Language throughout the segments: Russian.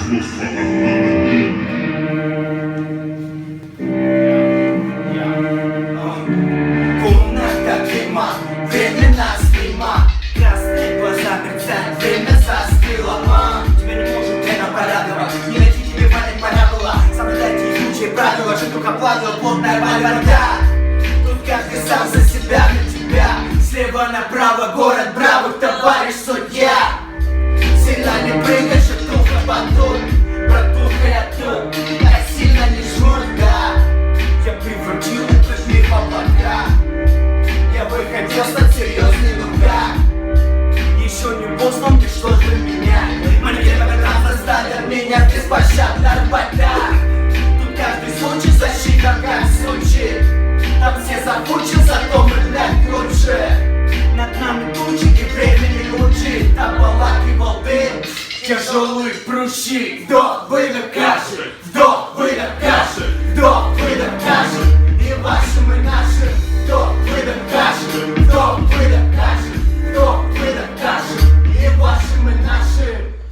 Комната дыма, времена стрима, красные глаза мерцают, время застыло. Тебя не может это порадовать, не найти тебе память пора была. Соблюдайте ебучие правила, жить только правила, плотная вода. Тут каждый сам за себя, на тебя. Слева направо, город бравых, товарищ судья. Сильно не прыгай, шатуха, батут, братуха, я тут. Так сильно не жмут, да. Я превратил этот мир в облака. Я бы хотел стать серьезным, да. Еще не поздно, ты что же меня? Манекен раз заставят меня беспощадно рвать. Тут каждый случай защита, как случай. Там все закончил, зато мы, блядь, круче. Над нами тучи и времени лучи. Там полакивал дым, тяжелые прущи. Вдох, выдох, кашель, вдох, выдох, кашель, вдох, выдох, кашель. И ваши мы наши. Вдох, выдох, кашель, вдох, выдох, кашель, вдох, выдох, кашель. И ваши мы наши. А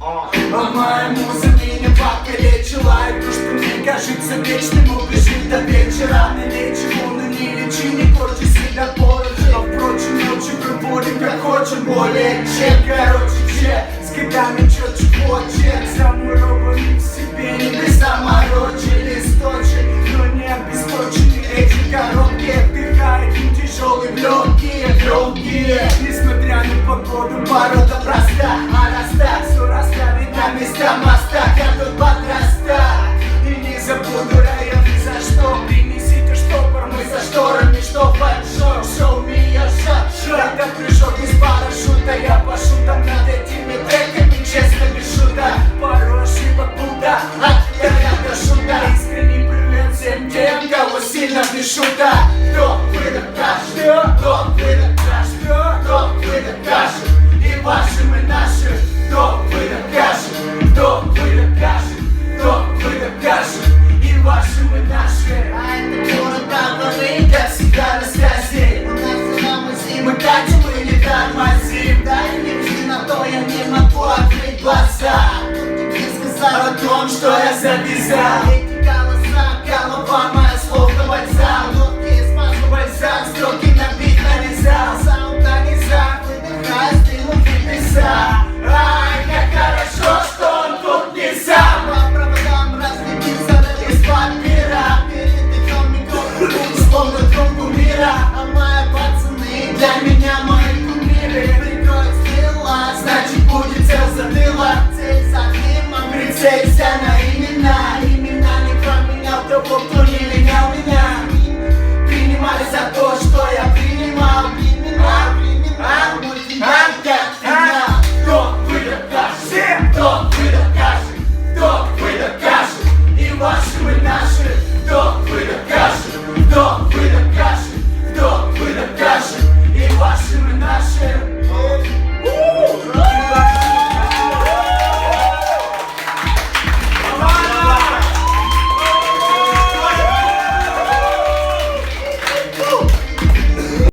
моя музыка меня покалечила. И то, что мне кажется вечным, убежит до вечера. На ничего, но не лечи, не корчи себя порочи. Но впрочем, ночью проводим как хочем, более чем. Короче, с годами четче хочет. Замурованный в себе небеса морочили сточек, но не обесточены эти коробки. Вдыхает им тяжелые легкие, громкие. Несмотря на погоду, порода проста. А раз так, все расставит на места моста. Я тут подрастаю и не забуду район ни за что. Принесите штопор, мы за шторами, что поджог. Show me your shot, это прыжок из парашюта. Я пошу там над этими треками, честно без шута. Пару ошибок Будда, я до шута. Искренний привет всем тем, кого сильно без шута. Вдох, выдох, кашель, вдох, выдох, кашель, вдох, выдох, кашель. И ваши мы наши. Вдох, выдох, кашель, вдох, выдох, кашель, вдох, выдох, кашель. И ваши мы наши. А это город правды, как всегда на связи. У нас динамы зимы, катим и не тормозим. Дай мне жизнь, на то я не могу открыть глаза. Тебе сказал о том, что я завязал. Эти голоса, голова моя словно бальзам. Нотки смазал бальзам, строки набит нарезал. Саунда не зак, выдыхая, стылом приписал. Ай, как хорошо, что он тут не сам. По проводам разлетится до из-под мира. Перед этим микрофон, словно трубку мира. А мои пацаны для меня мои кумиры. Прикроет стрела, значит будет цел затыла. Цель за дымом, прицелься на имена. Имена не променял того, кто не менял меня. Принимали за то, что я принимал. Мультиман как финал. Вдох, выдох, кашель, вдох, выдох, кашель, вдох, выдох, кашель. И ваши мы наши.